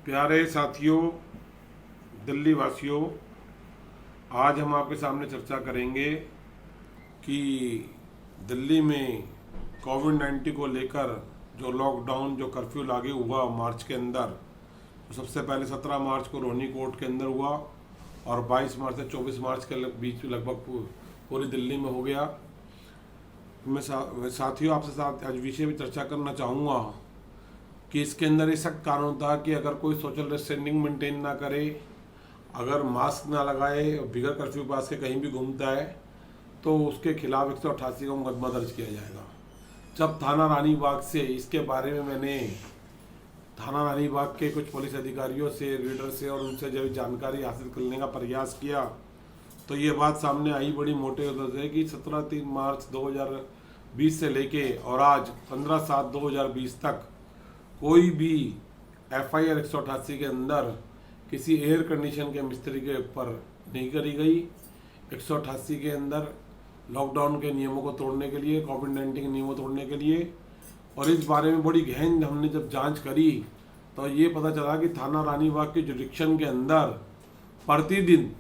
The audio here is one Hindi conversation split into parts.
प्यारे साथियों, दिल्ली वासियों, आज हम आपके सामने चर्चा करेंगे कि दिल्ली में कोविड-19 को लेकर जो लॉकडाउन, जो कर्फ्यू लागू हुआ मार्च के अंदर, तो सबसे पहले 17 मार्च को रोहिणी कोर्ट के अंदर हुआ और 22 मार्च से 24 मार्च के बीच में लगभग पूरी दिल्ली में हो गया। मैं साथियों आपसे साथ आज विषय में चर्चा करना चाहूँगा कि इसके अंदर एक सख्त कानून था कि अगर कोई सोशल डिस्टेंसिंग मेंटेन ना करे, अगर मास्क ना लगाए और बिगर कर्फ्यू पास के कहीं भी घूमता है तो उसके खिलाफ 188 का मुकदमा दर्ज किया जाएगा। जब थाना रानी बाग से इसके बारे में मैंने थाना रानी बाग के कुछ पुलिस अधिकारियों से, रीडर से और उनसे जब जानकारी हासिल करने का प्रयास किया तो ये बात सामने आई बड़ी मोटे तौर से कि 17 मार्च 2020 से लेके और आज 15/7/2020 तक कोई भी FIR 188 के अंदर किसी एयर कंडीशन के मिस्त्री के ऊपर नहीं करी गई। 188 के अंदर लॉकडाउन के नियमों को तोड़ने के लिए, कोविड-19 के नियमों को तोड़ने के लिए, और इस बारे में बड़ी गहन हमने जब जांच करी तो ये पता चला कि थाना रानी बाग के जुडिक्शन के अंदर प्रतिदिन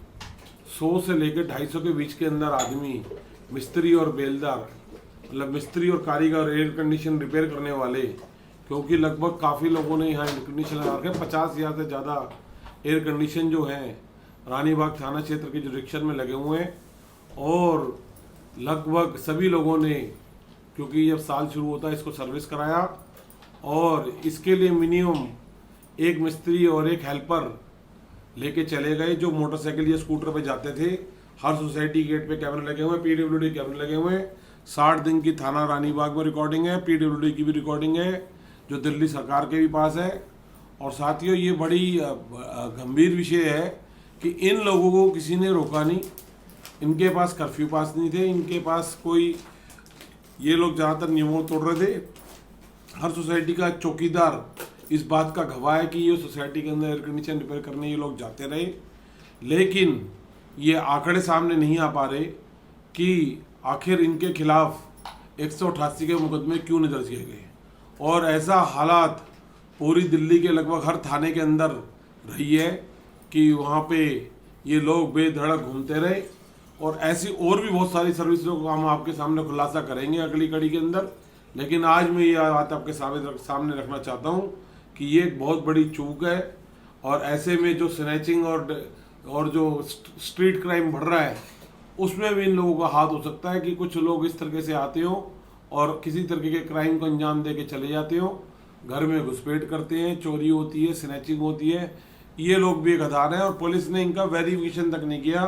100 से लेकर 250 के बीच के अंदर आदमी, मिस्त्री और बेलदार, मतलब मिस्त्री और कारीगर, एयर कंडीशन रिपेयर करने वाले, क्योंकि लगभग काफ़ी लोगों ने यहाँ एयर कंडीशन लगा रखे, 50,000 से ज़्यादा एयर कंडीशन जो हैं रानी बाग थाना क्षेत्र के जुडिक्शन में लगे हुए हैं। और लगभग सभी लोगों ने, क्योंकि जब साल शुरू होता है, इसको सर्विस कराया और इसके लिए मिनिमम एक मिस्त्री और एक हेल्पर लेके चले गए जो मोटरसाइकिल या स्कूटर पे जाते थे। हर सोसाइटी गेट पे कैमरे लगे हुए हैं, PWD कैमरे लगे हुए हैं। 60 दिन की थाना रानी बाग में रिकॉर्डिंग है, PWD की भी रिकॉर्डिंग है जो दिल्ली सरकार के भी पास है। और साथियों, ये बड़ी गंभीर विषय है कि इन लोगों को किसी ने रोका नहीं, इनके पास कर्फ्यू पास नहीं थे, इनके पास कोई, ये लोग ज़्यादातर नियमों तोड़ रहे थे। हर सोसाइटी का चौकीदार इस बात का गवाह है कि ये सोसाइटी के अंदर एयर कंडीशन रिपेयर करने ये लोग जाते रहे, लेकिन ये आंकड़े सामने नहीं आ पा रहे कि आखिर इनके खिलाफ 188 के मुकदमे क्यों नहीं दर्ज किए गए। और ऐसा हालात पूरी दिल्ली के लगभग हर थाने के अंदर रही है कि वहाँ पे ये लोग बेधड़क घूमते रहे। और ऐसी और भी बहुत सारी सर्विसों को हम आपके सामने खुलासा करेंगे अगली कड़ी के अंदर, लेकिन आज मैं ये बात आपके सामने रखना चाहता हूँ कि ये एक बहुत बड़ी चूक है। और ऐसे में जो स्नैचिंग और जो स्ट्रीट क्राइम बढ़ रहा है, उसमें भी इन लोगों का हाथ हो सकता है कि कुछ लोग इस तरीके से आते हो और किसी तरीके के क्राइम को अंजाम दे के चले जाते हो, घर में घुसपैठ करते हैं, चोरी होती है, स्नैचिंग होती है। ये लोग भी एक आधार है और पुलिस ने इनका वेरिफिकेशन तक नहीं किया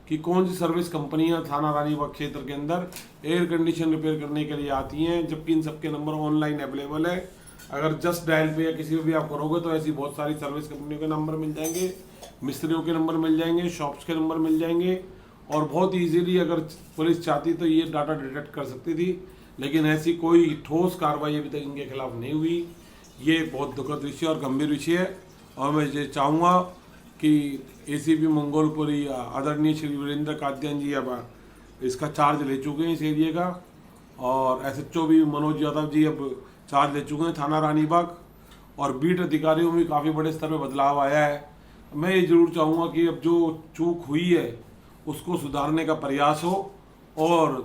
कि कौन सी सर्विस कंपनियां थाना रानी बाग क्षेत्र के अंदर एयर कंडीशन रिपेयर करने के लिए आती हैं, जबकि इन सबके नंबर ऑनलाइन अवेलेबल है। अगर जस्ट डायल पे या किसी भी आप करोगे तो ऐसी बहुत सारी सर्विस कंपनियों के नंबर मिल जाएंगे, मिस्त्रियों के नंबर मिल जाएंगे, शॉप्स के नंबर मिल जाएंगे, और बहुत ईजीली अगर पुलिस चाहती तो ये डाटा डिटेक्ट कर सकती थी। लेकिन ऐसी कोई ठोस कार्रवाई अभी तक इनके खिलाफ नहीं हुई। ये बहुत दुखद विषय और गंभीर विषय है। और मैं ये चाहूँगा कि ACP मंगोलपुरी आदरणीय श्री वीरेंद्र कादियान जी अब इसका चार्ज ले चुके हैं इस एरिया का, और SHO भी मनोज यादव जी अब चार्ज ले चुके हैं थाना रानी बाग, और बीट अधिकारियों में काफ़ी बड़े स्तर पर बदलाव आया है। मैं ये जरूर चाहूँगा कि अब जो चूक हुई है उसको सुधारने का प्रयास हो और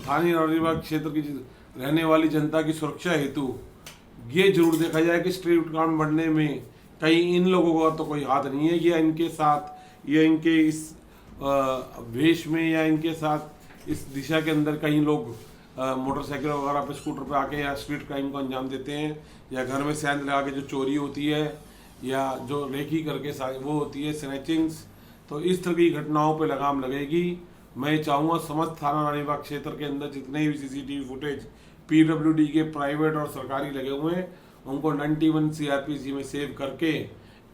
थाना रानी बाग क्षेत्र की रहने वाली जनता की सुरक्षा हेतु ये जरूर देखा जाए कि स्ट्रीट क्राइम बढ़ने में कहीं इन लोगों का तो कोई हाथ नहीं है, या इनके साथ, या इनके इस वेश में, या इनके साथ इस दिशा के अंदर कहीं लोग मोटरसाइकिल वगैरह पे, स्कूटर पे आके या स्ट्रीट क्राइम को अंजाम देते हैं, या घर में सेंध लगा के जो चोरी होती है, या जो रेकी करके वो होती है स्नैचिंग्स। तो इस तरह की घटनाओं पे लगाम लगेगी। मैं चाहूँगा समस्त थाना रानी बाग क्षेत्र के अंदर जितने भी CCTV फुटेज PWD के प्राइवेट और सरकारी लगे हुए हैं, उनको 91 CRPC में सेव करके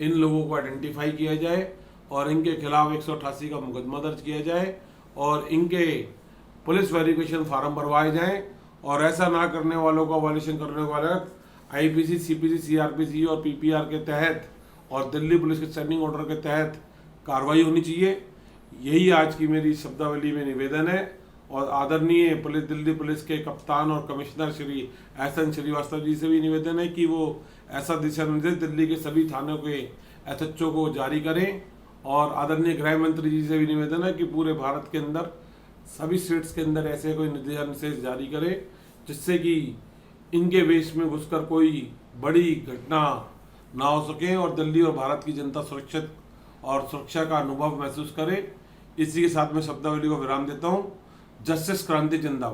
इन लोगों को आइडेंटिफाई किया जाए और इनके खिलाफ 188 का मुकदमा दर्ज किया जाए और इनके पुलिस वेरिफिकेशन फार्म भरवाए जाएं। और ऐसा ना करने वालों का, वायलेशन करने वाले IPC, CPC, CRPC और PPR के तहत और दिल्ली पुलिस के स्टैंडिंग ऑर्डर के तहत कार्रवाई होनी चाहिए। यही आज की मेरी शब्दावली में निवेदन है। और आदरणीय पुलिस दिल्ली पुलिस के कप्तान और कमिश्नर श्री एसएन श्रीवास्तव जी से भी निवेदन है कि वो ऐसा दिशा निर्देश दिल्ली के सभी थानों के एसएचओ को जारी करें। और आदरणीय गृह मंत्री जी से भी निवेदन है कि पूरे भारत के अंदर सभी स्टेट्स के अंदर ऐसे कोई निर्देश जारी करें जिससे कि इनके वेश में घुसकर कोई बड़ी घटना ना हो सके और दिल्ली और भारत की जनता सुरक्षित और सुरक्षा का अनुभव महसूस करे। इसी के साथ मैं शब्दावली को विराम देता हूँ। जस्टिस क्रांति जिंदाबाद।